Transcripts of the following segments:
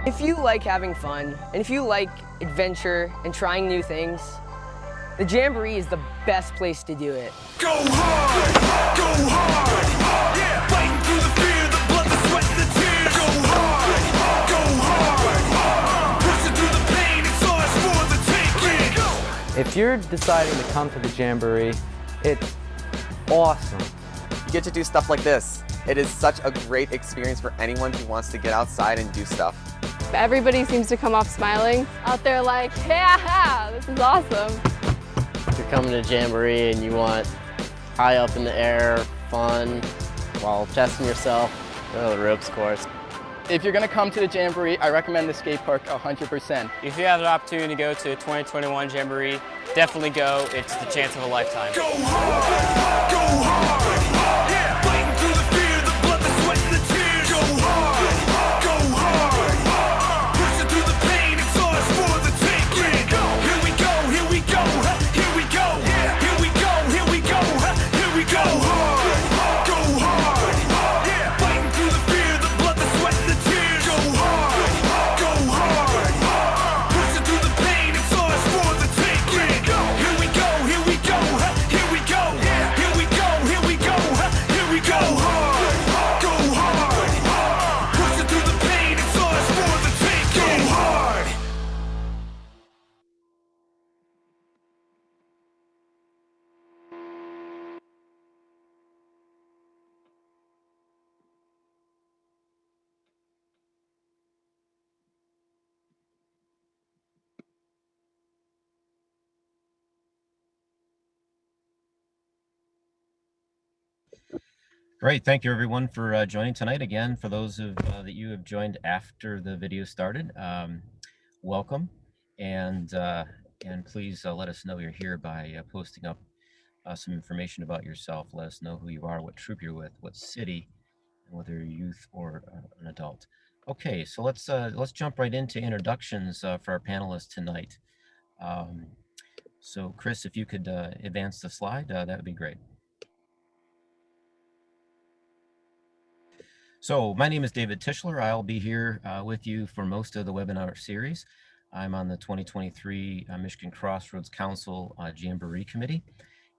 If you like having fun, and if you like adventure and trying new things, the Jamboree is the best place to do it. Go hard, yeah. Fighting through the fear, the blood, the sweat, and the tears. Go hard, pushing through the pain, it's ours for the taking. If you're deciding to come to the Jamboree, it's awesome. You get to do stuff like this. It is such a great experience for anyone who wants to get outside and do stuff. Everybody seems to come off smiling. Out there like, yeah, this is awesome. If you're coming to Jamboree and you want high up in the air, fun, while testing yourself, go to the ropes course. If you're going to come to the Jamboree, I recommend the skate park 100%. If you have the opportunity to go to 2021 Jamboree, definitely go. It's the chance of a lifetime. Go hard, yeah. Fighting through the fear, the blood, the sweat, and the tears. Go hard, pushing through the pain, it's ours for the taking. Here we go, here we go, here we go, here we go, here we go, here we go. Go hard, yeah. Fighting through the fear, the blood, the sweat, and the tears. Go hard, pushing through the pain, it's ours for the taking. Here we go, here we go, here we go, here we go, here we go, here we go. Go hard, pushing through the pain, it's ours for the taking. Go hard. Great, thank you everyone for joining tonight. Again, for those of that you have joined after the video started, welcome, and please let us know you're here by posting up some information about yourself. Let us know who you are, what troop you're with, what city, and whether you're youth or an adult. Okay, so let's jump right into introductions for our panelists tonight. So Chris, if you could advance the slide, that would be great. So my name is David Tischler. I'll be here with you for most of the webinar series. I'm on the 2023 Michigan Crossroads Council Jamboree Committee,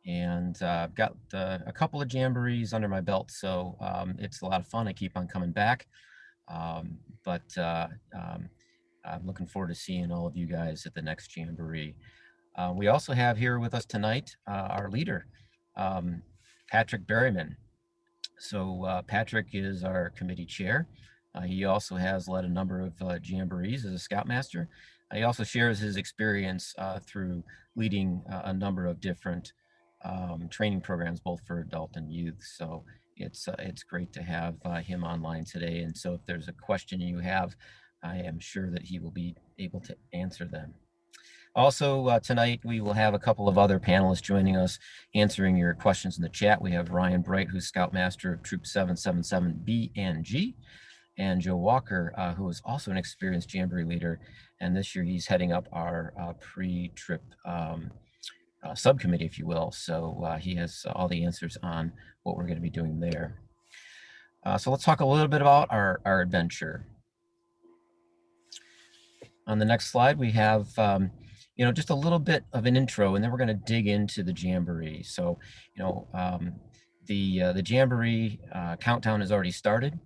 and I've got a couple of Jamborees under my belt, so it's a lot of fun. I keep on coming back, but I'm looking forward to seeing all of you guys at the next Jamboree. We also have here with us tonight our leader, Patrick Berryman. So Patrick is our committee chair. He also has led a number of Jamborees as a Scoutmaster. He also shares his experience through leading a number of different training programs, both for adult and youth. So it's great to have him online today. And so if there's a question you have, I am sure that he will be able to answer them. Also tonight, we will have a couple of other panelists joining us, answering your questions in the chat. We have Ryan Bright, who's Scoutmaster of Troop 777B and G, and Joe Walker, who is also an experienced Jamboree leader. And this year he's heading up our pre-trip subcommittee, if you will. So he has all the answers on what we're going to be doing there. So let's talk a little bit about our adventure. On the next slide, we have just a little bit of an intro, and then we're going to dig into the Jamboree. So, the Jamboree countdown has already started.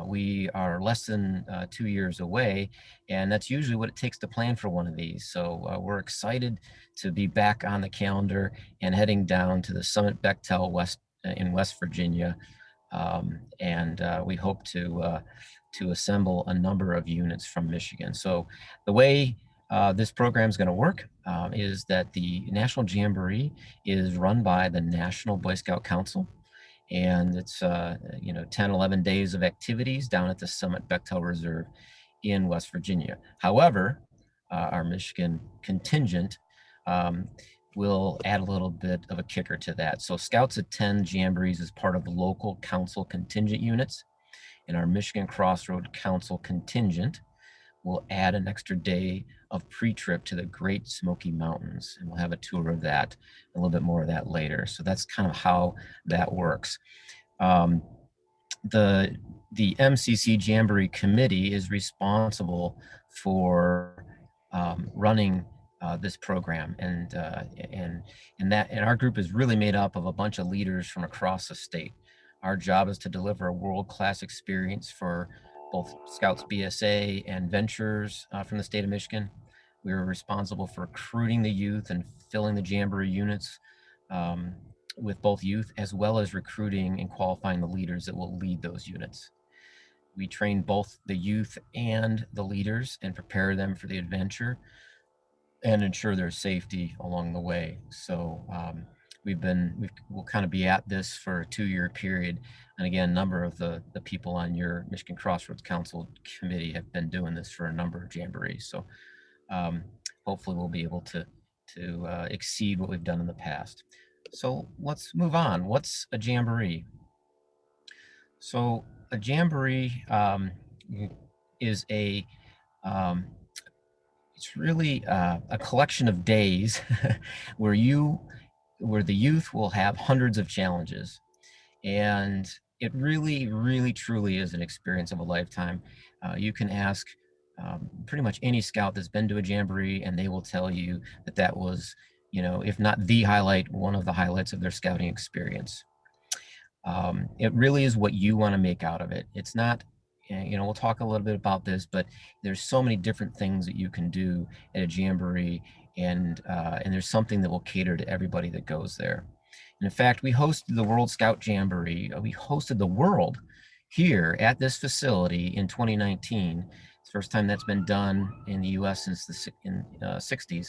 We are less than 2 years away, and that's usually what it takes to plan for one of these. So we're excited to be back on the calendar and heading down to the Summit Bechtel in West Virginia, and we hope to assemble a number of units from Michigan. So the way this program is going to work is that the National Jamboree is run by the National Boy Scout Council, and it's 10, 11 days of activities down at the Summit Bechtel Reserve in West Virginia. However, our Michigan contingent will add a little bit of a kicker to that. So Scouts attend Jamborees as part of local council contingent units, and our Michigan Crossroad Council contingent will add an extra day of pre-trip to the Great Smoky Mountains, and we'll have a tour of that, a little bit more of that later. So that's kind of how that works. the MCC Jamboree Committee is responsible for running this program, and our group is really made up of a bunch of leaders from across the state. Our job is to deliver a world-class experience for both Scouts BSA and Ventures from the state of Michigan. We are responsible for recruiting the youth and filling the Jamboree units with both youth, as well as recruiting and qualifying the leaders that will lead those units. We train both the youth and the leaders and prepare them for the adventure and ensure their safety along the way. So we'll kind of be at this for a 2-year period. And again, a number of the people on your Michigan Crossroads Council committee have been doing this for a number of jamborees. So hopefully we'll be able to exceed what we've done in the past. So let's move on. What's a jamboree? So a jamboree is it's really a collection of days where the youth will have hundreds of challenges, and it really truly is an experience of a lifetime. You can ask pretty much any scout that's been to a jamboree, and they will tell you that that was, if not the highlight, one of the highlights of their scouting experience. It really is what you want to make out of it. It's not, we'll talk a little bit about this, but there's so many different things that you can do at a jamboree, and there's something that will cater to everybody that goes there. And in fact, we hosted the World Scout Jamboree. We hosted the world here at this facility in 2019. It's the first time that's been done in the U.S. since the 60s.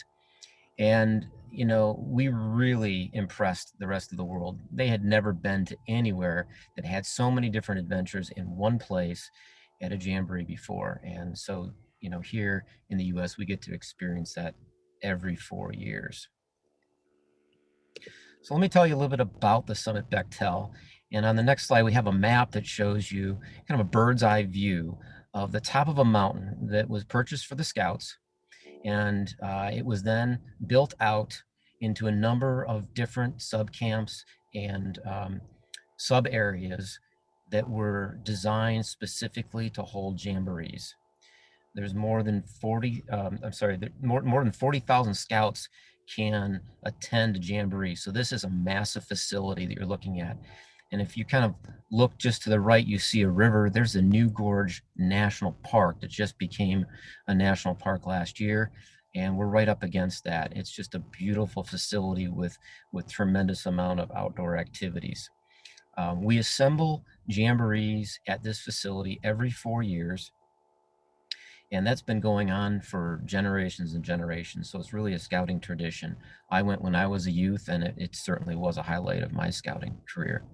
And, we really impressed the rest of the world. They had never been to anywhere that had so many different adventures in one place at a jamboree before. And so, here in the U.S., we get to experience that every 4 years. So let me tell you a little bit about the Summit Bechtel. And on the next slide, we have a map that shows you kind of a bird's eye view of the top of a mountain that was purchased for the Scouts. And it was then built out into a number of different sub-camps and sub areas that were designed specifically to hold jamborees. There's more than 40,000 scouts can attend a jamboree. So this is a massive facility that you're looking at. And if you kind of look just to the right, you see a river. There's the New Gorge National Park that just became a national park last year. And we're right up against that. It's just a beautiful facility with tremendous amount of outdoor activities. We assemble jamborees at this facility every 4 years. And that's been going on for generations and generations. So it's really a scouting tradition. I went when I was a youth, and it certainly was a highlight of my scouting career.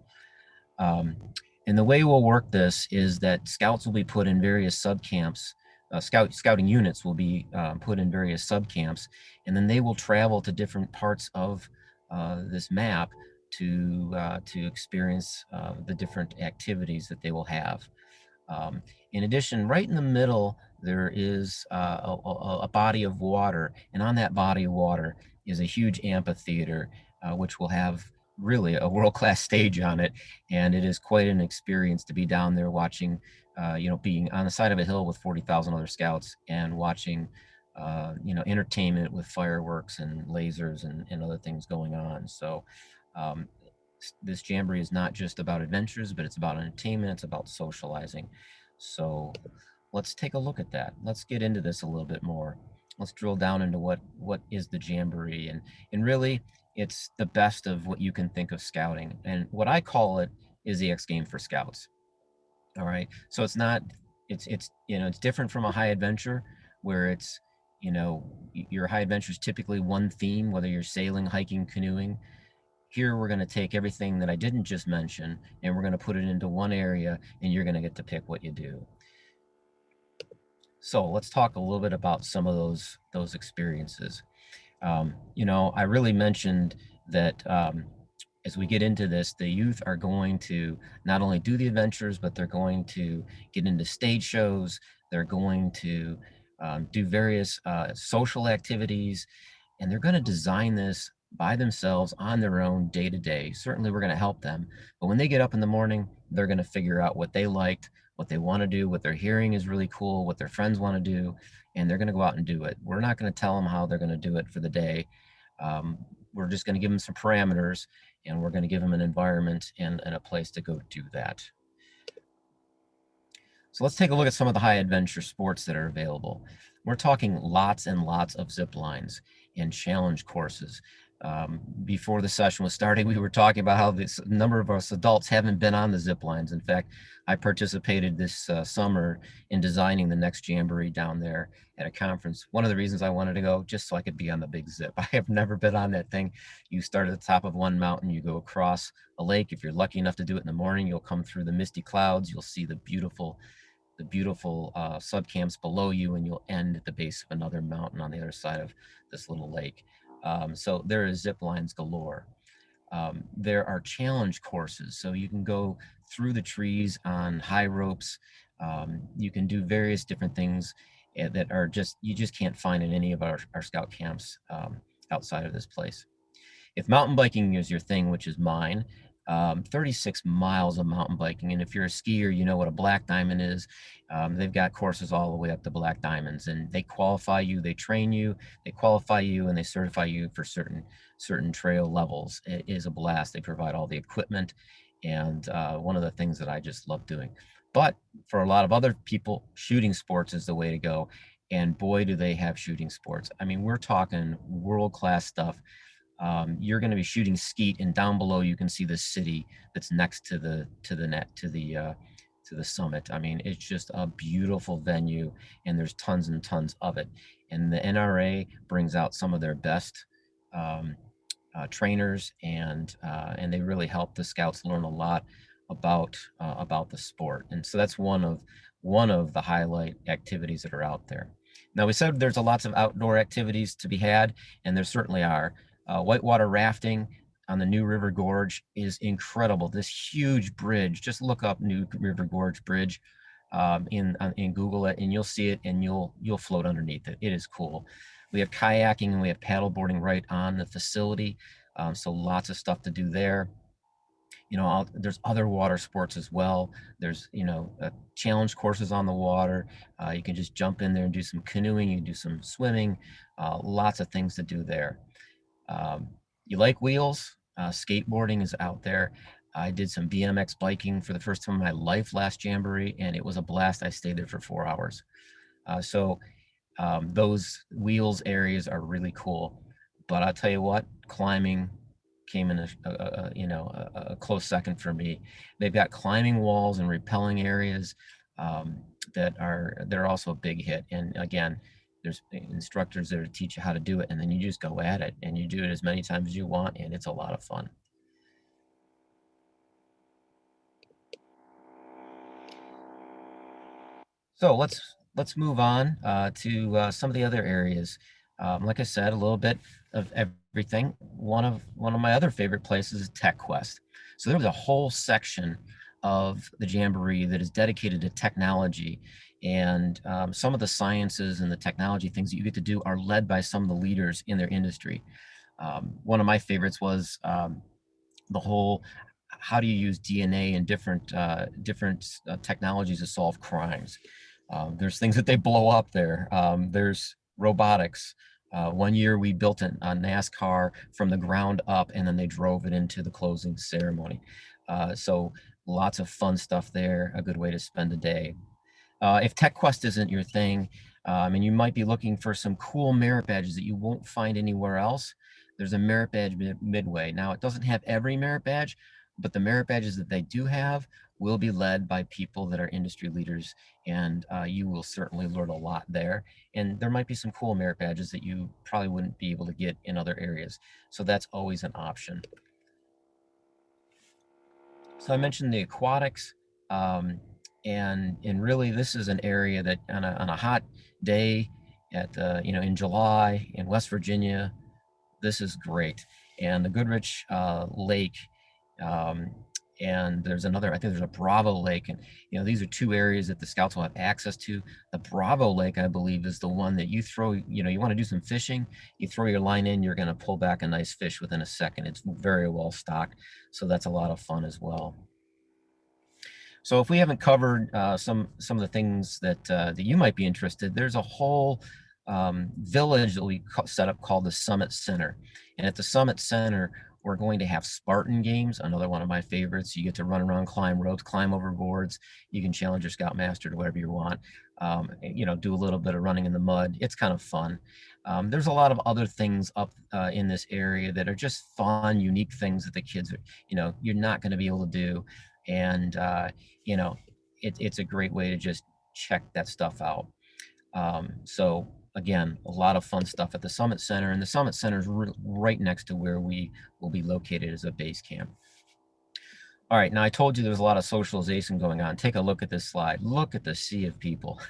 And the way we'll work this is that scouts will be put in various subcamps. Scouting units will be put in various subcamps, and then they will travel to different parts of this map to experience the different activities that they will have. In addition, right in the middle, there is a body of water, and on that body of water is a huge amphitheater, which will have really a world-class stage on it, and it is quite an experience to be down there watching, being on the side of a hill with 40,000 other scouts and watching, entertainment with fireworks and lasers and other things going on. So this jamboree is not just about adventures, but it's about entertainment, it's about socializing. So let's take a look at that. Let's get into this a little bit more. Let's drill down into what is the jamboree, and really it's the best of what you can think of scouting. And what I call it is the X game for scouts. All right. So it's different from a high adventure where it's, your high adventure is typically one theme, whether you're sailing, hiking, canoeing. Here, we're going to take everything that I didn't just mention, and we're going to put it into one area, and you're going to get to pick what you do. So let's talk a little bit about some of those experiences. I really mentioned that as we get into this, the youth are going to not only do the adventures, but they're going to get into stage shows. They're going to do various social activities, and they're going to design this by themselves on their own day to day. Certainly we're going to help them, but when they get up in the morning, they're going to figure out what they liked, what they want to do, what they're hearing is really cool, what their friends want to do, and they're going to go out and do it. We're not going to tell them how they're going to do it for the day. We're just going to give them some parameters, and we're going to give them an environment and a place to go do that. So let's take a look at some of the high adventure sports that are available. We're talking lots and lots of zip lines and challenge courses. Before the session was starting, we were talking about how this number of us adults haven't been on the zip lines. In fact, I participated this summer in designing the next Jamboree down there at a conference. One of the reasons I wanted to go, just so I could be on the big zip. I have never been on that thing. You start at the top of one mountain, you go across a lake. If you're lucky enough to do it in the morning, you'll come through the misty clouds. You'll see the beautiful subcamps below you, and you'll end at the base of another mountain on the other side of this little lake. So there is zip lines galore. There are challenge courses, so you can go through the trees on high ropes. You can do various different things that are you just can't find in any of our scout camps outside of this place. If mountain biking is your thing, which is mine, 36 miles of mountain biking. And if you're a skier, you know what a black diamond is. They've got courses all the way up to black diamonds, and they qualify you, they train you, they qualify you, and they certify you for certain trail levels. It is a blast. They provide all the equipment, and one of the things that I just love doing. But for a lot of other people, shooting sports is the way to go. And boy, do they have shooting sports. I mean, we're talking world-class stuff. You're going to be shooting skeet, and down below you can see the city that's next to the summit. I mean, it's just a beautiful venue, and there's tons and tons of it. And the NRA brings out some of their best trainers, and they really help the scouts learn a lot about the sport. And so that's one of the highlight activities that are out there. Now, we said there's lots of outdoor activities to be had, and there certainly are. Whitewater rafting on the New River Gorge is incredible. This huge bridge, just look up New River Gorge Bridge in Google it, and you'll see it, and you'll float underneath it. It is cool. We have kayaking and we have paddleboarding right on the facility. So lots of stuff to do there. There's other water sports as well. There's, challenge courses on the water. You can just jump in there and do some canoeing. You can do some swimming. Lots of things to do there. You like wheels? Skateboarding is out there. I did some BMX biking for the first time in my life last Jamboree, and it was a blast. I stayed there for 4 hours. So those wheels areas are really cool. But I'll tell you what, climbing came in a close second for me. They've got climbing walls and rappelling areas that are also a big hit. And again, there's instructors there to teach you how to do it, and then you just go at it, and you do it as many times as you want, and it's a lot of fun. So let's move on to some of the other areas. Like I said, a little bit of everything. One of my other favorite places is Tech Quest. So there was a whole section of the Jamboree that is dedicated to technology, and some of the sciences and the technology things that you get to do are led by some of the leaders in their industry. One of my favorites was the whole, how do you use DNA and different technologies to solve crimes? There's things that they blow up there. There's robotics. One year we built a NASCAR from the ground up, and then they drove it into the closing ceremony. So lots of fun stuff there, a good way to spend a day. If Tech Quest isn't your thing, and you might be looking for some cool merit badges that you won't find anywhere else, there's a merit badge midway. Now, it doesn't have every merit badge, but the merit badges that they do have will be led by people that are industry leaders, and you will certainly learn a lot there. And there might be some cool merit badges that you probably wouldn't be able to get in other areas. So that's always an option. So I mentioned the aquatics, and really this is an area that on a hot day at in July in West Virginia, this is great. And the Goodrich Lake, and there's another, I think there's a Bravo Lake, and these are two areas that the scouts will have access to. The Bravo Lake, I believe, is the one that you throw, you want to do some fishing, you throw your line in, you're going to pull back a nice fish within a second. It's very well stocked, so that's a lot of fun as well. So if we haven't covered some of the things that you might be interested, there's a whole village that we set up called the Summit Center. And at the Summit Center, we're going to have Spartan games, another one of my favorites. You get to run around, climb ropes, climb over boards. You can challenge your Scoutmaster to whatever you want. You know, do a little bit of running in the mud. It's kind of fun. There's a lot of other things up in this area that are just fun, unique things that the kids are, you know, you're not going to be able to do. And, you know, it's a great way to just check that stuff out. So again, a lot of fun stuff at the Summit Center, and the Summit Center is right next to where we will be located as a base camp. All right, now I told you there's a lot of socialization going on. Take a look at this slide. Look at the sea of people.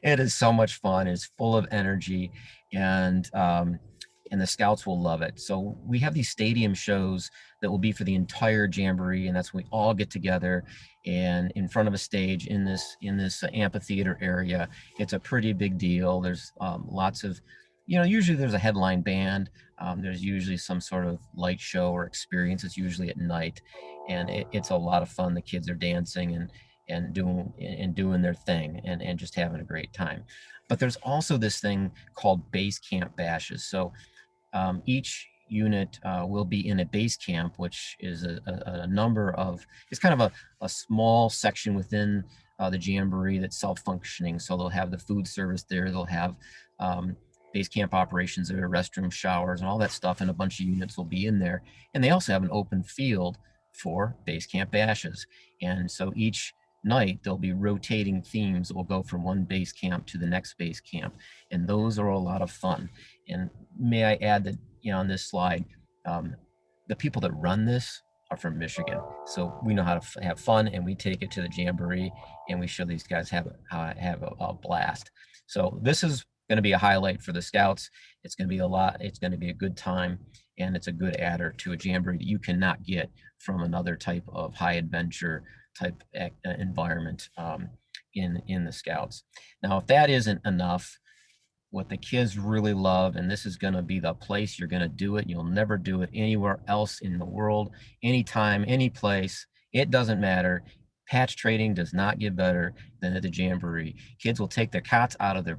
It is so much fun. It's full of energy, and the Scouts will love it. So we have these stadium shows that will be for the entire Jamboree, and that's when we all get together and in front of a stage in this amphitheater area. It's a pretty big deal. There's lots of, you know, usually there's a headline band. There's usually some sort of light show or experience. It's usually at night, and it's a lot of fun. The kids are dancing and doing their thing and just having a great time. But there's also this thing called base camp bashes. So each unit will be in a base camp, which is a number of, it's kind of a small section within the Jamboree that's self-functioning. So they'll have the food service there, they'll have base camp operations there, restroom, showers, and all that stuff, and a bunch of units will be in there. And they also have an open field for base camp bashes. And so each night there'll be rotating themes that will go from one base camp to the next base camp, and those are a lot of fun. And may I add that, you know, on this slide, the people that run this are from Michigan, so we know how to have fun, and we take it to the Jamboree and we show these guys have a blast. So this is going to be a highlight for the Scouts. It's going to be it's going to be a good time, and it's a good adder to a Jamboree that you cannot get from another type of high adventure type environment in the Scouts. Now, if that isn't enough, what the kids really love, and this is going to be the place you're going to do it. You'll never do it anywhere else in the world, anytime, any place. It doesn't matter. Patch trading does not get better than at the Jamboree. Kids will take their cots out of their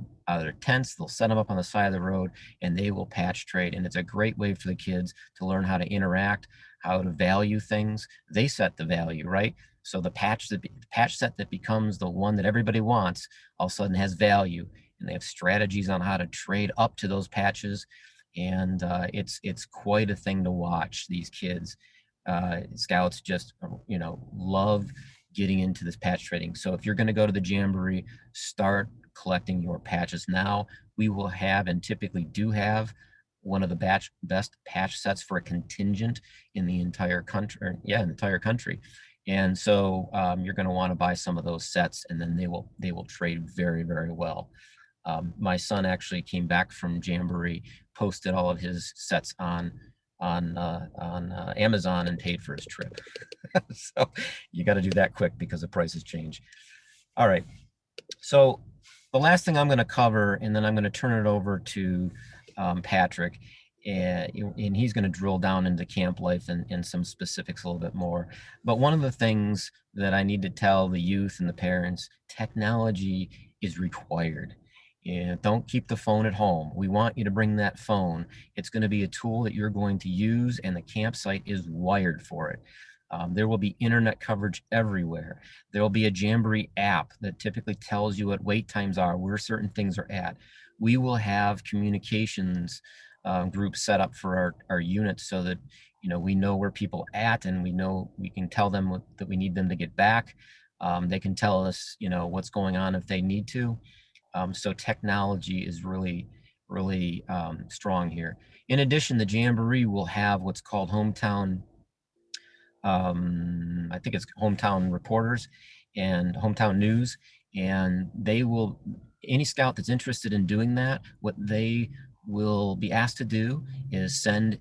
tents. They'll set them up on the side of the road, and they will patch trade. And it's a great way for the kids to learn how to interact, how to value things. They set the value, right? So the patch set that becomes the one that everybody wants all of a sudden has value, and they have strategies on how to trade up to those patches. And it's quite a thing to watch. These kids, Scouts just, you know, love getting into this patch trading. So if you're going to go to the Jamboree, start collecting your patches now. We will have, and typically do have, one of the best patch sets for a contingent in the entire country. Entire country. And so you're going to want to buy some of those sets, and then they will trade very, very well. My son actually came back from Jamboree, posted all of his sets on Amazon, and paid for his trip. So you got to do that quick because the prices change. All right. So the last thing I'm going to cover, and then I'm going to turn it over to Patrick, and he's going to drill down into camp life and some specifics a little bit more. But one of the things that I need to tell the youth and the parents, technology is required. And don't keep the phone at home. We want you to bring that phone. It's going to be a tool that you're going to use, and the campsite is wired for it. There will be internet coverage everywhere. There will be a Jamboree app that typically tells you what wait times are, where certain things are at. We will have communications groups set up for our units, so that, you know, we know where people are at, and we can tell them that we need them to get back. They can tell us, you know, what's going on if they need to. So technology is really, really strong here. In addition, the Jamboree will have what's called hometown, I think it's hometown reporters and hometown news. And any scout that's interested in doing that, what they will be asked to do is send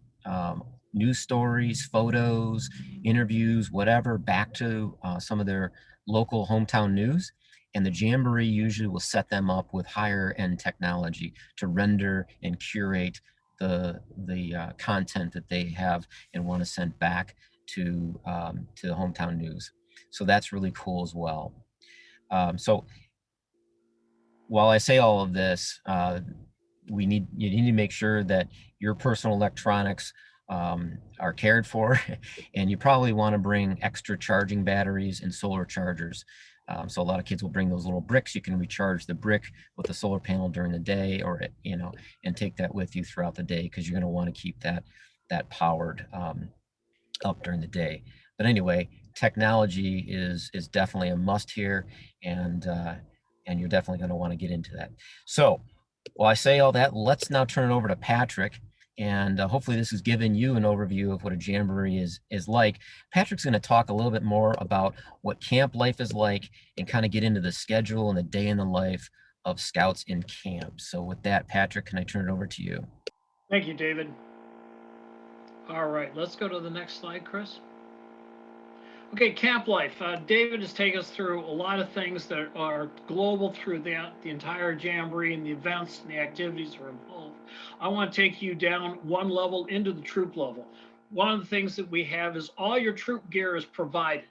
news stories, photos, interviews, whatever, back to some of their local hometown news. And the Jamboree usually will set them up with higher end technology to render and curate the content that they have and want to send back to the hometown news. So that's really cool as well. So while I say all of this, you need to make sure that your personal electronics are cared for, and you probably want to bring extra charging batteries and solar chargers. So a lot of kids will bring those little bricks. You can recharge the brick with the solar panel during the day, or and take that with you throughout the day, because you're going to want to keep that powered up during the day. But anyway, technology is definitely a must here, and you're definitely going to want to get into that. So while I say all that, let's now turn it over to Patrick, and hopefully this has given you an overview of what a jamboree is like. Patrick's going to talk a little bit more about what camp life is like, and kind of get into the schedule and the day in the life of scouts in camp. So with that, Patrick, can I turn it over to you? Thank you, David. All right, let's go to the next slide, Chris. Okay, camp life. David has taken us through a lot of things that are global through the entire Jamboree and the events and the activities that are involved. I want to take you down one level into the troop level. One of the things that we have is all your troop gear is provided.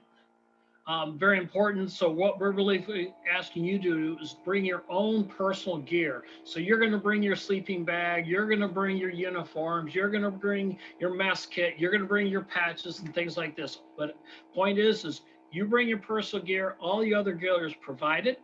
Very important. So what we're really asking you to do is bring your own personal gear. So you're going to bring your sleeping bag, you're going to bring your uniforms, you're going to bring your mess kit, you're going to bring your patches and things like this. But point is you bring your personal gear, all the other gear is provided.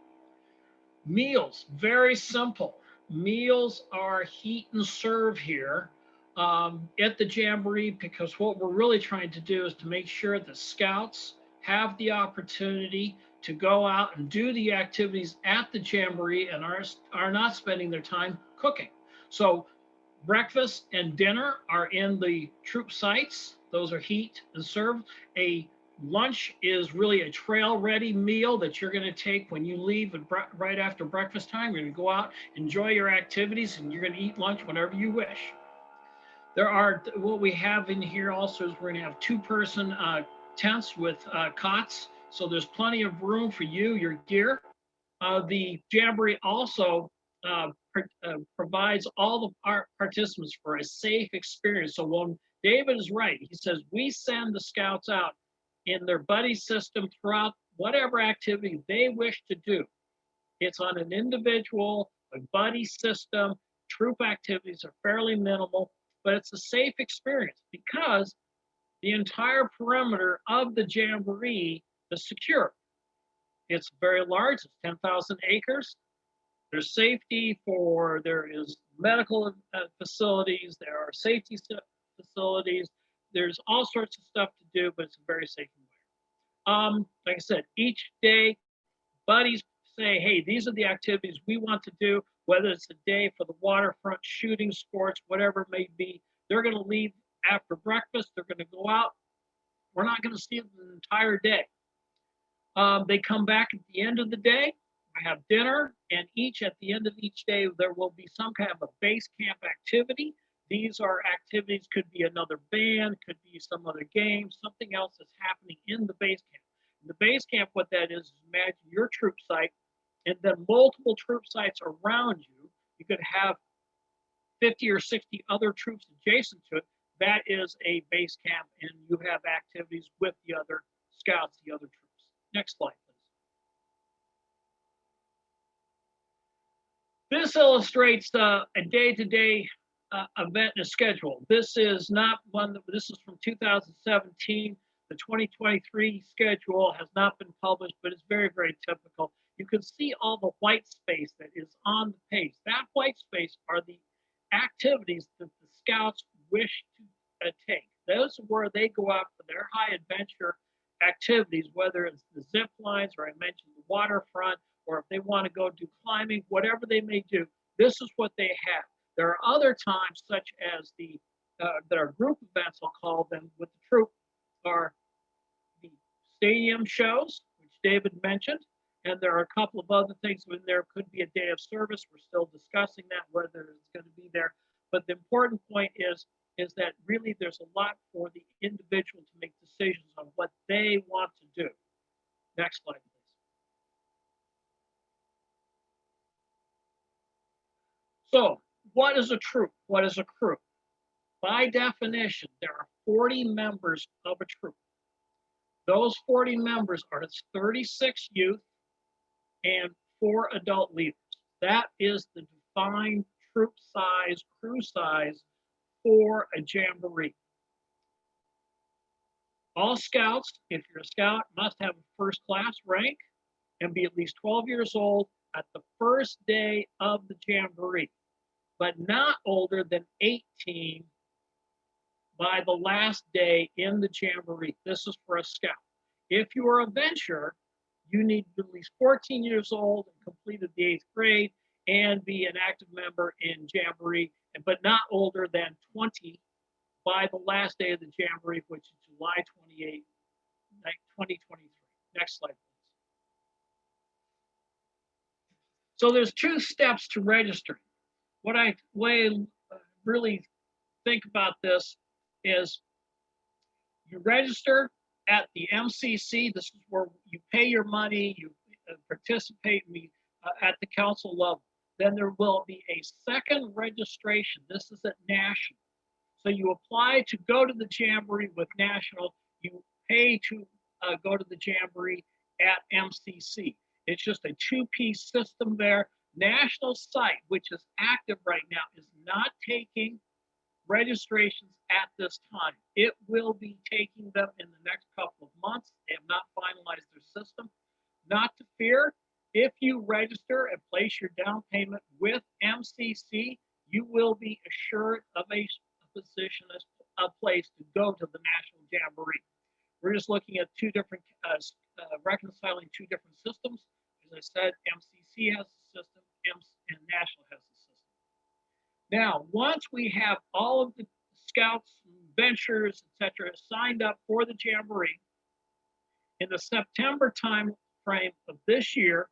Meals, very simple. Meals are heat and serve here at the Jamboree, because what we're really trying to do is to make sure that scouts have the opportunity to go out and do the activities at the Jamboree and are not spending their time cooking. So breakfast and dinner are in the troop sites. Those are heat and serve. A lunch is really a trail ready meal that you're going to take when you leave right after breakfast time. You're going to go out, enjoy your activities, and you're going to eat lunch whenever you wish. What we have in here also is we're going to have 2-person tents with cots. So there's plenty of room for you, your gear. The Jamboree also provides all the participants for a safe experience. So when David is right, he says we send the scouts out in their buddy system throughout whatever activity they wish to do. It's on an individual, a buddy system. Troop activities are fairly minimal, but it's a safe experience because the entire perimeter of the Jamboree is secure. It's very large, it's 10,000 acres. There's safety there is medical facilities, there are safety facilities, there's all sorts of stuff to do, but it's a very safe environment. Like I said, each day, buddies say, hey, these are the activities we want to do, whether it's a day for the waterfront, shooting sports, whatever it may be. They're going to leave after breakfast, they're going to go out. We're not going to see them the entire day. They come back at the end of the day, I have dinner, and at the end of each day, there will be some kind of a base camp activity. These are activities, could be another band, could be some other game, something else that's happening in the base camp. In the base camp, what that is imagine your troop site, and then multiple troop sites around you. You could have 50 or 60 other troops adjacent to it. That is a base camp, and you have activities with the other scouts, the other troops. Next slide, please. This illustrates a day-to-day event and a schedule. This is not one this is from 2017. The 2023 schedule has not been published, but it's very, very typical. You can see all the white space that is on the page. That white space are the activities that the scouts wish to take. Those are where they go out for their high adventure activities, whether it's the zip lines, or I mentioned the waterfront, or if they want to go do climbing, whatever they may do, this is what they have. There are other times, such as that are group events, I'll call them, with the troop, are the stadium shows, which David mentioned, and there are a couple of other things when there could be a day of service. We're still discussing that, whether it's going to be there. But the important point is that really there's a lot for the individual to make decisions on what they want to do. Next slide, please. So what is a troop? What is a crew? By definition, there are 40 members of a troop. Those 40 members are 36 youth and 4 adult leaders. That is the defined troop size, crew size for a jamboree. All scouts, if you're a scout, must have a first class rank and be at least 12 years old at the first day of the jamboree, but not older than 18 by the last day in the jamboree. This is for a scout. If you are a venture, you need to be at least 14 years old and completed the 8th grade and be an active member in jamboree, but not older than 20 by the last day of the jamboree, which is July 28, 2023. Next slide, please. So there's 2 steps to registering. What I really think about this is you register at the MCC. This is where you pay your money, you participate at the council level. Then there will be a second registration. This is at national. So you apply to go to the Jamboree with national. You pay to go to the Jamboree at MCC. It's just a 2-piece system there. National site, which is active right now, is not taking registrations at this time. It will be taking them in the next couple of months. They have not finalized their system. Not to fear, if you register and place your down payment with MCC, you will be assured of a position, a place to go to the National Jamboree. We're just looking at 2 different, reconciling 2 different systems. As I said, MCC has a system and National has a system. Now, once we have all of the scouts, ventures, etc., signed up for the Jamboree, in the September time frame of this year,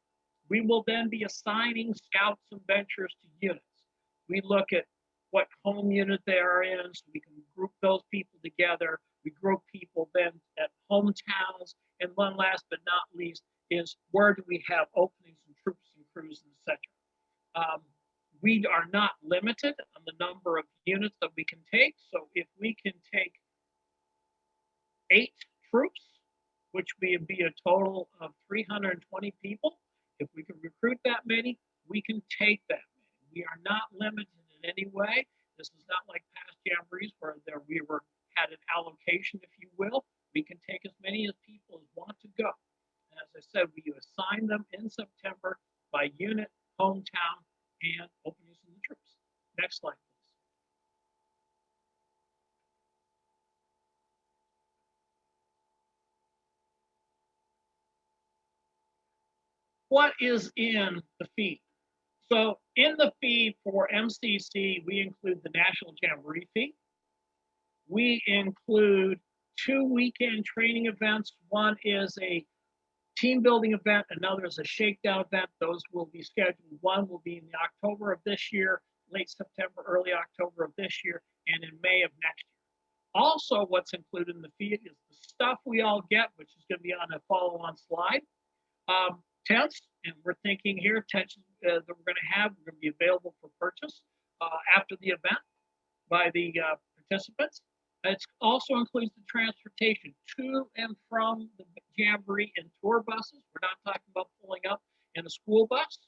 we will then be assigning scouts and ventures to units. We look at what home unit they are in, so we can group those people together. We group people then at hometowns, and one last but not least is where do we have openings and troops and crews, etc. We are not limited on the number of units that we can take. So if we can take 8 troops, which would be a total of 320 people, if we can recruit that many, we can take that many. We are not limited in any way. This is not like past jamborees where we had an allocation, if you will. We can take as many as people as want to go. And as I said, we assign them in September by unit, hometown, and openings in the troops. Next slide, please. What is in the fee? So in the fee for MCC, we include the National Jamboree fee. We include 2 weekend training events. One is a team building event, another is a shakedown event. Those will be scheduled. One will be in the October of this year, late September, early October of this year, and in May of next year. Also, what's included in the fee is the stuff we all get, which is going to be on a follow-on slide. Tents, and we're thinking here, tents that we're going to have, are going to be available for purchase after the event by the participants. It also includes the transportation to and from the Jamboree in tour buses. We're not talking about pulling up in a school bus.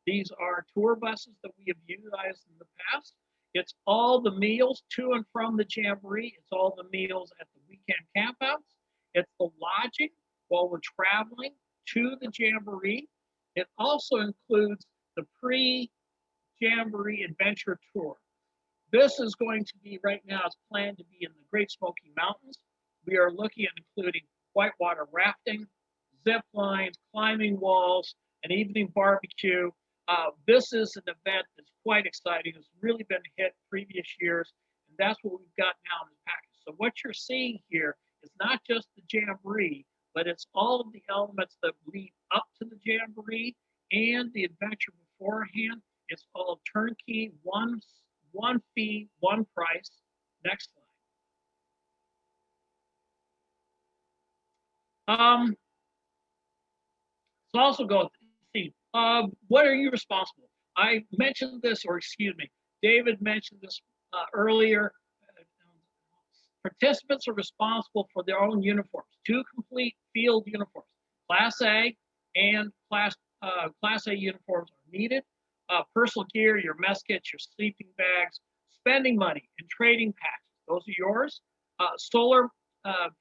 These are tour buses that we have utilized in the past. It's all the meals to and from the Jamboree. It's all the meals at the weekend campouts. It's the lodging while we're traveling to the Jamboree. It also includes the pre-Jamboree adventure tour. This is going to be, right now, it's planned to be in the Great Smoky Mountains. We are looking at including whitewater rafting, zip lines, climbing walls, an evening barbecue. This is an event that's quite exciting. It's really been a hit previous years, and that's what we've got now in the package. So what you're seeing here is not just the Jamboree, but it's all of the elements that lead up to the Jamboree and the adventure beforehand. It's all turnkey, one fee, one price. Next slide. So also go see, what are you responsible? I mentioned this, or excuse me, David mentioned this earlier. Participants are responsible for their own uniforms, 2 complete field uniforms. Class A and Class A uniforms are needed. Personal gear, your mess kits, your sleeping bags, spending money, and trading packs. Those are yours.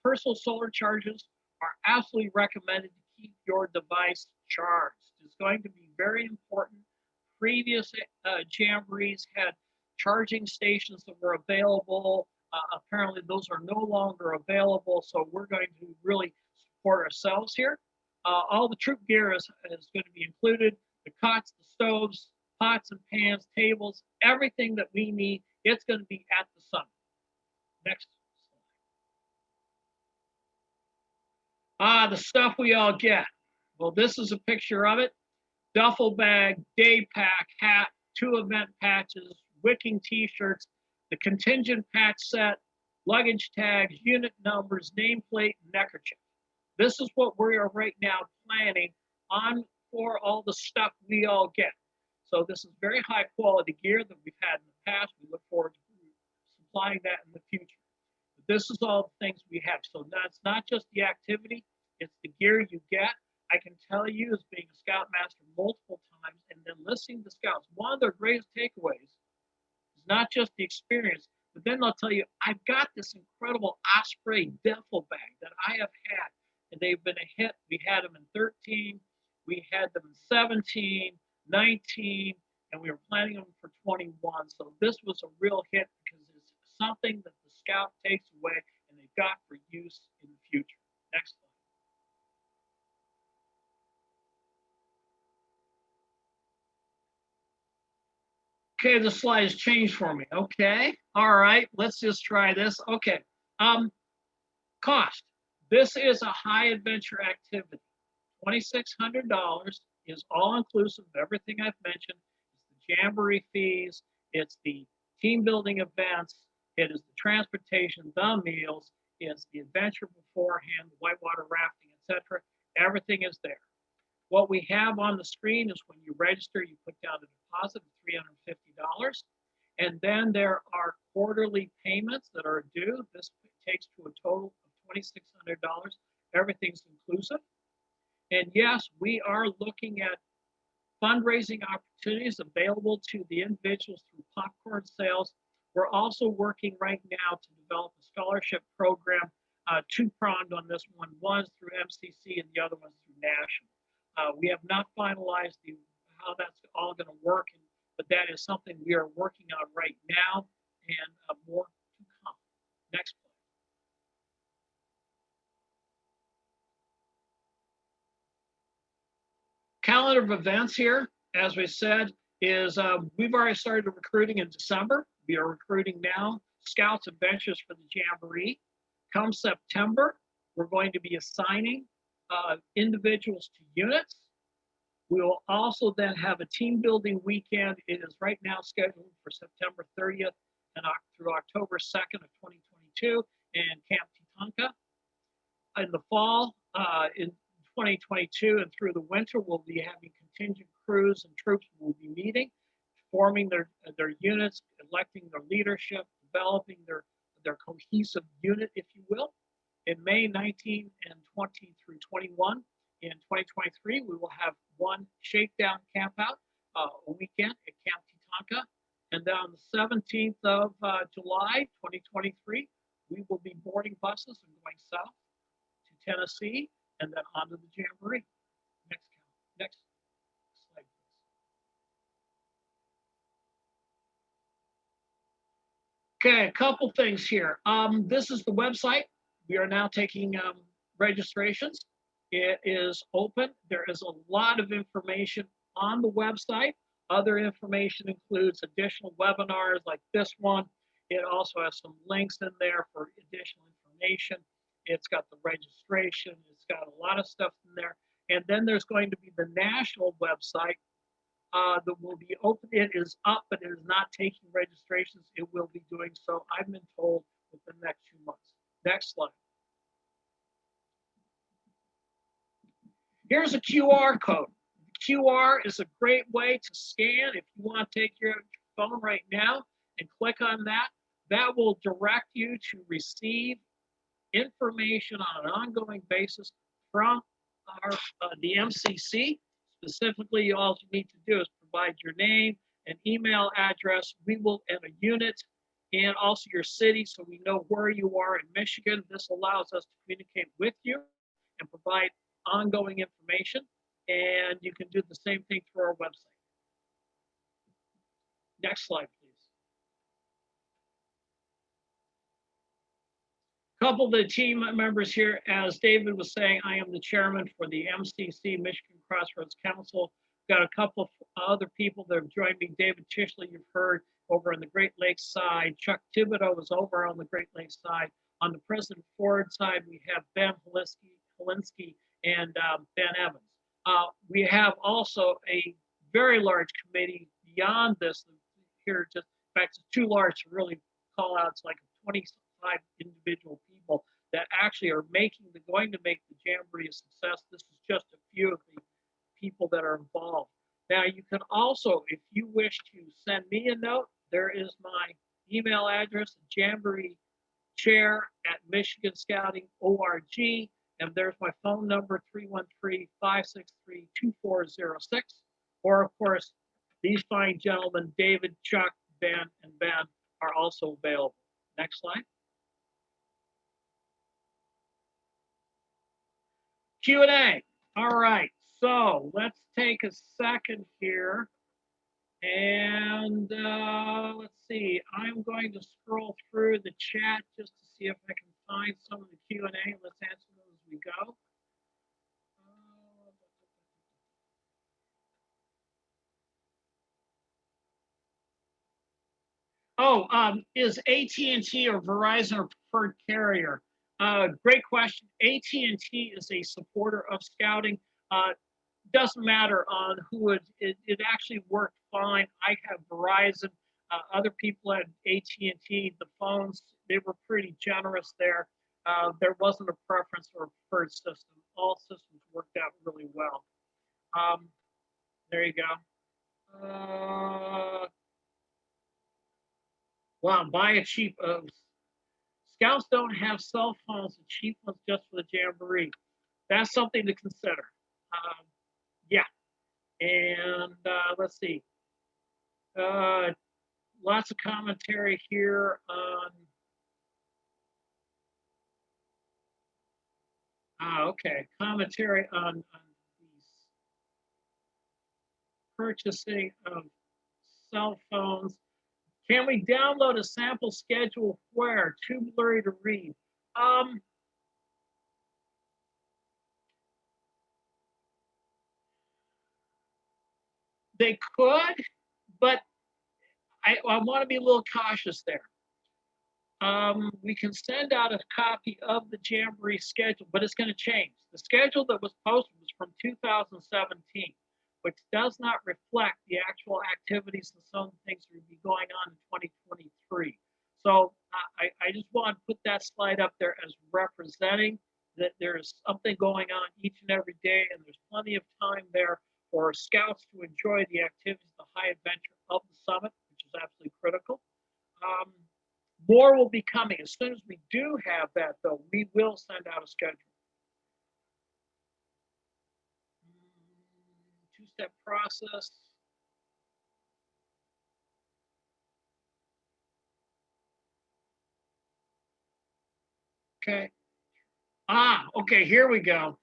Personal solar charges are absolutely recommended to keep your device charged. It's going to be very important. Previous jamborees had charging stations that were available. Apparently, those are no longer available, so we're going to really support ourselves here. All the troop gear is going to be included. The cots, the stoves, pots and pans, tables, everything that we need, it's going to be at the summit. Next slide. The stuff we all get. Well, this is a picture of it. Duffel bag, day pack, hat, 2 event patches, wicking t-shirts, the contingent patch set, luggage tags, unit numbers, nameplate, neckerchief. This is what we are right now planning on for all the stuff we all get. So this is very high quality gear that we've had in the past. We look forward to supplying that in the future. But this is all the things we have. So that's not just the activity, it's the gear you get. I can tell you, as being a Scoutmaster multiple times and then listening to scouts, one of their greatest takeaways is not just the experience, but then they'll tell you, I've got this incredible Osprey duffel bag that I have had, and they've been a hit. We had them in 13, we had them in 17, 19, and we were planning them for 21. So this was a real hit because it's something that the scout takes away and they've got for use in the future. Next slide. Okay, the slide has changed for me. Okay, all right, let's just try this. Okay, cost. This is a high adventure activity. $2,600 is all inclusive of everything I've mentioned. It's the jamboree fees, it's the team building events, it is the transportation, the meals, it's the adventure beforehand, the whitewater rafting, etc. Everything is there. What we have on the screen is when you register, you put down a deposit of $350. And then there are quarterly payments that are due. This takes to a total of $2,600. Everything's inclusive. And yes, we are looking at fundraising opportunities available to the individuals through popcorn sales. We're also working right now to develop a scholarship program, 2-pronged on this one. One's through MCC and the other one's through National. We have not finalized how that's all going to work, but that is something we are working on right now, and more to come. Next slide. Calendar of events here, as we said, is we've already started recruiting in December. We are recruiting now Scouts Adventures for the Jamboree. Come September, we're going to be assigning individuals to units. We will also then have a team building weekend. It is right now scheduled for September 30th and through October 2nd of 2022 in Camp Titanka. In the fall, in 2022 and through the winter, we'll be having contingent crews and troops will be meeting, forming their units, electing their leadership, developing their cohesive unit, if you will. In May 19 and 20 through 21, in 2023, we will have one shakedown camp out, a weekend at Camp Titanka. And then on the 17th of July, 2023, we will be boarding buses and going south to Tennessee and then onto the Jamboree. Next slide, please. Okay, a couple things here. This is the website. We are now taking registrations. It is open. There is a lot of information on the website. Other information includes additional webinars like this one. It also has some links in there for additional information. It's got the registration. It's got a lot of stuff in there. And then there's going to be the national website that will be open. It is up, but it is not taking registrations. It will be doing so, I've been told, within the next few months. Next slide. Here's a QR code. QR is a great way to scan if you want to take your phone right now and click on that. that will direct you to receive information on an ongoing basis from our the MCC. Specifically, all you need to do is provide your name and email address. We will and a unit and also your city so we know where you are in Michigan. This allows us to communicate with you and provide ongoing information. And you can do the same thing through our website. Next slide, please. Couple of the team members here, as David was saying, I am the chairman for the MCC, Michigan Crossroads Council. Got a couple of other people that have joined me. David Tishley, you've heard, over on the Great Lakes side. Chuck Thibodeau is over on the Great Lakes side. On the President Ford side, we have Ben Holinsky and Ben Evans. We have also a very large committee beyond this. Here, just in fact, it's too large to really call out. It's like 25 individual people that actually are going to make the Jamboree a success. This is just a few of the people that are involved. Now, you can also, if you wish to send me a note, there is my email address, Jamboree chair at michiganscouting.org. And there's my phone number, 313-563-2406. Or, of course, these fine gentlemen, David, Chuck, Ben, and Ben, are also available. Next slide. Q&A. All right, so let's take a second here. And let's see, I'm going to scroll through the chat just to see if I can find some of the Q&A. Let's answer them as we go. Is AT&T or Verizon a preferred carrier? Great question. AT&T is a supporter of scouting. Doesn't matter on who it actually worked fine. I have Verizon. Other people had AT&T. The phones, they were pretty generous there. There wasn't a preference or a preferred system. All systems worked out really well. There you go. Wow, buy a cheap. Scouts don't have cell phones, the cheap ones just for the Jamboree. That's something to consider. Yeah, and let's see. Lots of commentary here on. Okay, commentary on these purchasing of cell phones. Can we download a sample schedule where? Too blurry to read. They could, but I want to be a little cautious there. We can send out a copy of the Jamboree schedule, but it's going to change. The schedule that was posted was from 2017, which does not reflect the actual activities and some things that will be going on in 2023. So I just want to put that slide up there as representing that there's something going on each and every day, and there's plenty of time there for scouts to enjoy the activities, the high adventure of the summit, which is absolutely critical. More will be coming. As soon as we do have that, though, we will send out a schedule. Two-step process. Okay. Okay, here we go.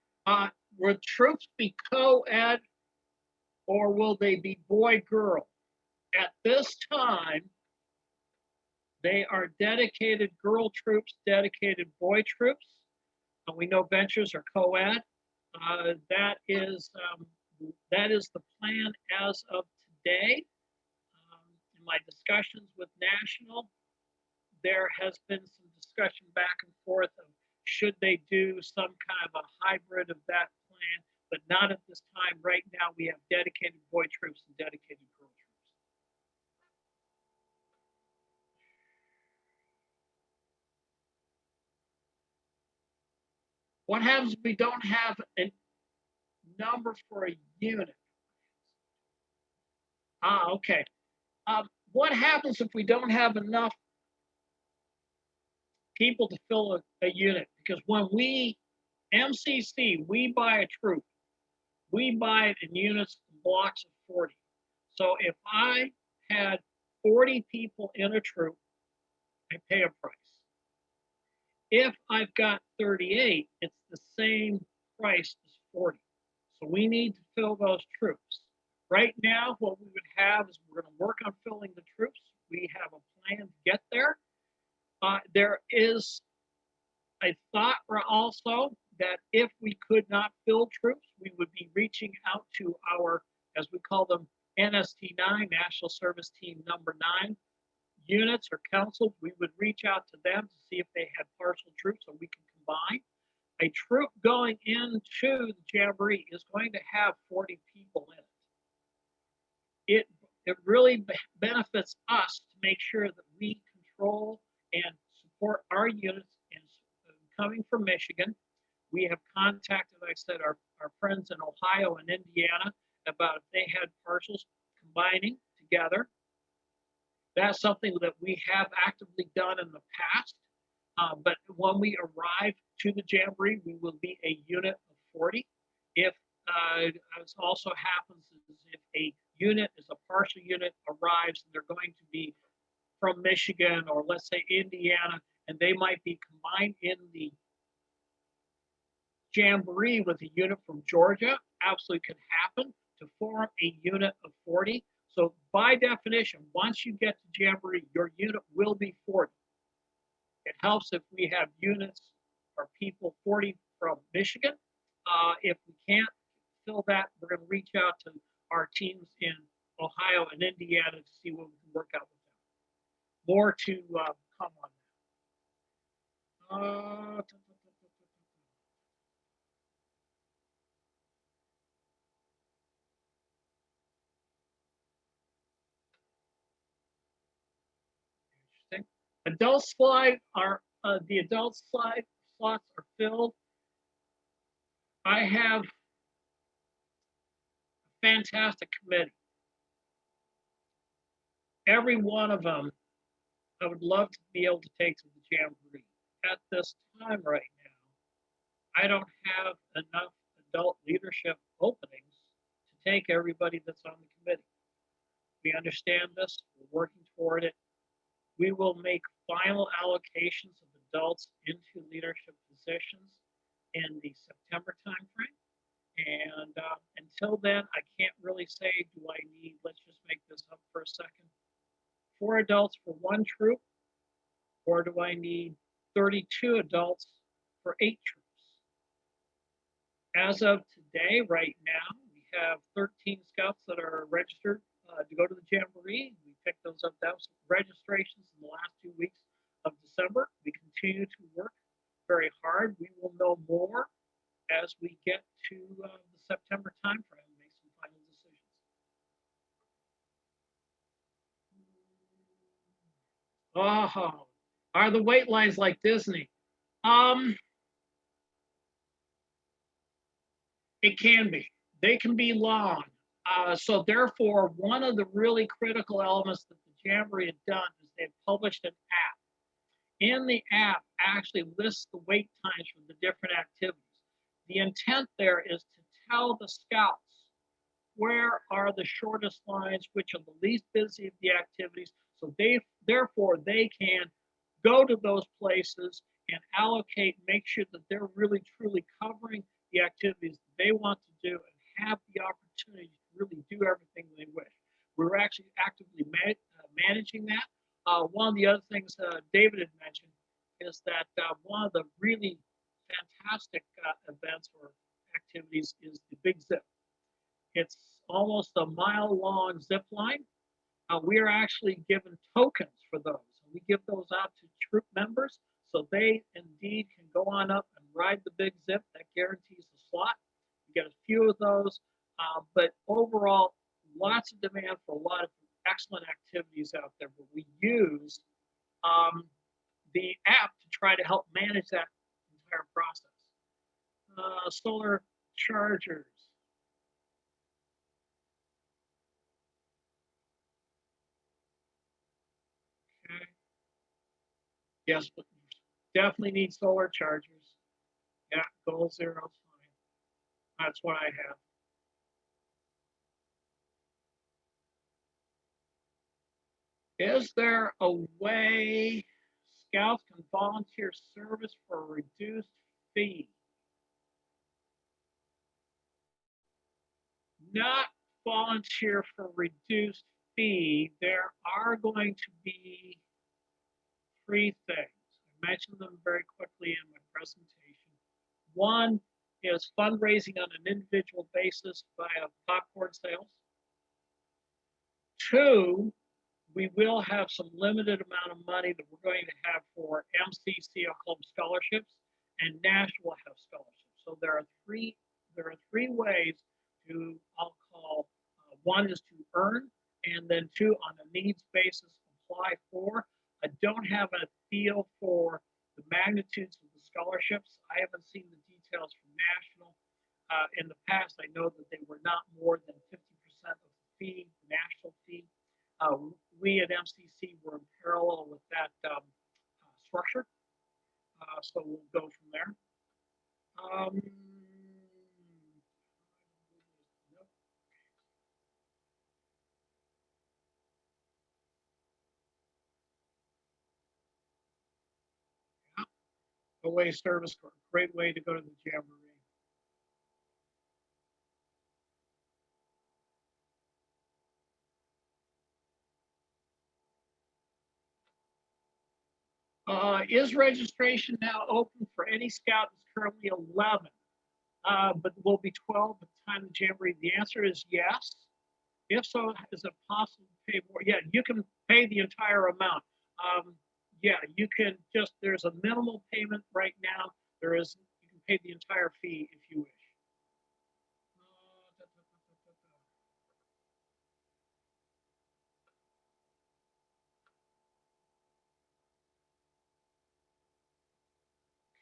Will troops be co-ed or will they be boy-girl? At this time, they are dedicated girl troops, dedicated boy troops. And we know ventures are co-ed. That is the plan as of today. In my discussions with National, there has been some discussion back and forth of should they do some kind of a hybrid of that plan, but not at this time. Right now, we have dedicated boy troops and dedicated girl troops. What happens if we don't have a number for a unit? Okay. What happens if we don't have enough people to fill a unit, because when we MCC, we buy a troop, we buy it in units and blocks of 40. So if I had 40 people in a troop, I pay a price. If I've got 38, it's the same price as 40. So we need to fill those troops. Right now, what we would have is we're going to work on filling the troops. We have a plan to get there. There is a thought also that if we could not fill troops, we would be reaching out to our, as we call them, NST9, National Service Team Number 9 units or councils. We would reach out to them to see if they had partial troops so we can combine. A troop going into the Jamboree is going to have 40 people in it. It really benefits us to make sure that we control and support our units. And coming from Michigan, we have contacted, like I said, our friends in Ohio and Indiana about if they had partials combining together. That's something that we have actively done in the past. But when we arrive to the Jamboree, we will be a unit of 40. If as also happens is if a unit is a partial unit arrives and they're going to be from Michigan or let's say Indiana, and they might be combined in the Jamboree with a unit from Georgia, absolutely can happen to form a unit of 40. So by definition, once you get to Jamboree, your unit will be 40. It helps if we have units or people 40 from Michigan. If we can't fill that, we're going to reach out to our teams in Ohio and Indiana to see what we can work out with them. More to come on that. Interesting. Adult slide are the adult slide slots are filled. I have a fantastic committee. Every one of them, I would love to be able to take to the Jamboree. At this time right now, I don't have enough adult leadership openings to take everybody that's on the committee. We understand this, we're working toward it. We will make final allocations of adults into leadership positions in the September timeframe. And until then, I can't really say, do I need, let's just make this up for a second, 4 adults for 1 troop, or do I need 32 adults for 8 troops? As of today, right now, we have 13 scouts that are registered to go to the Jamboree. We picked those up. That was registrations in the last 2 weeks of December. We continue to work very hard. We will know more as we get to the September timeframe and make some final decisions. Oh, are the wait lines like Disney? It can be. They can be long. So therefore, one of the really critical elements that the Jamboree had done is they've published an app. In the app actually lists the wait times for the different activities. The intent there is to tell the scouts where are the shortest lines, which are the least busy of the activities. So therefore they can go to those places and allocate, make sure that they're really truly covering the activities that they want to do and have the opportunity to really do everything they wish. We're actually actively managing that. One of the other things David had mentioned is that one of the really fantastic events or activities is the Big Zip. It's almost a mile-long zip line. We are actually given tokens for those. We give those out to troop members so they indeed can go on up and ride the Big Zip. That guarantees a slot. We get a few of those, but overall, lots of demand for a lot of excellent activities out there. But we use the app to try to help manage that entire process. Solar chargers. Okay. Yes, Definitely need solar chargers. Yeah, goal zero is fine. That's what I have. Is there a way Scouts can volunteer service for a reduced fee? Not volunteer for reduced fee. There are going to be three things. I mentioned them very quickly in my presentation. One is fundraising on an individual basis via popcorn sales. Two, we will have some limited amount of money that we're going to have for MCC, I'll call them scholarships, and Nash will have scholarships. So there are three ways to, I'll call, one is to earn, and then two, on a needs basis, apply for. I don't have a feel for the magnitudes of the scholarships. I haven't seen the details from National. In the past, I know that they were not more than 50% of the fee, the national fee. We at MCC were in parallel with that structure, so we'll go from there. Nope. Away service corps, great way to go to the Jamboree. Is registration now open for any scout? It's currently 11, but will be 12 by the time the Jamboree. The answer is yes. If so, is it possible to pay more? Yeah, you can pay the entire amount. Yeah, you can just, there's a minimal payment right now. You can pay the entire fee if you wish.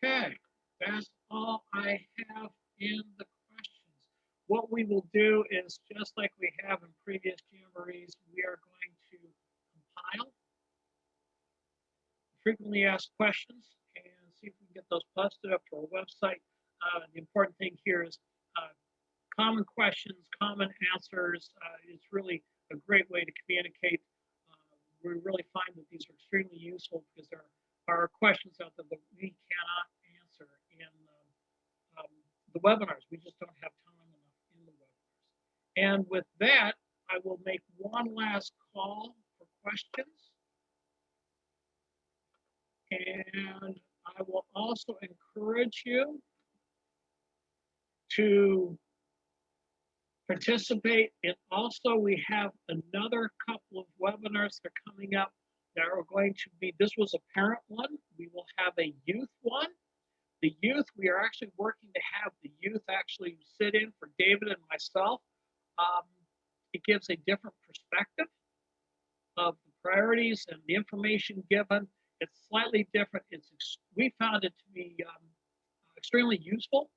Okay, that's all I have in the questions. What we will do is, just like we have in previous Jamborees, we are going to compile frequently asked questions and see if we can get those posted up to our website. The important thing here is common questions, common answers. It's really a great way to communicate. We really find that these are extremely useful because there are questions out there that we cannot answer in the webinars. We just don't have time enough in the webinars. And with that, I will make one last call for questions. And I will also encourage you to participate. And also, we have another couple of webinars that are coming up that are going to be, this was a parent one. We will have a youth one. The youth, we are actually working to have the youth actually sit in for David and myself. It gives a different perspective of the priorities and the information given. It's slightly different. We found it to be extremely useful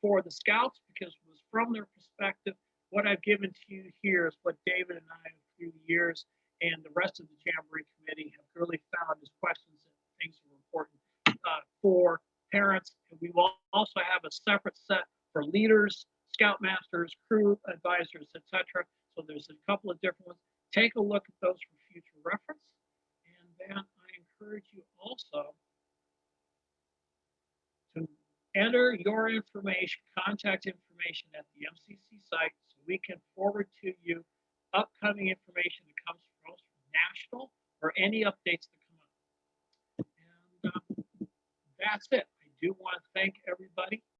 for the scouts because it was from their perspective. What I've given to you here is what David and I, through the years, and the rest of the Jamboree committee have really found as questions and things that are important for parents. And we will also have a separate set for leaders, scoutmasters, crew advisors, etc. So there's a couple of different ones. Take a look at those for future reference. And then I encourage you also to enter your information, contact information at the MCC site so we can forward to you upcoming information that comes from us from national or any updates that come up. And that's it. I do want to thank everybody.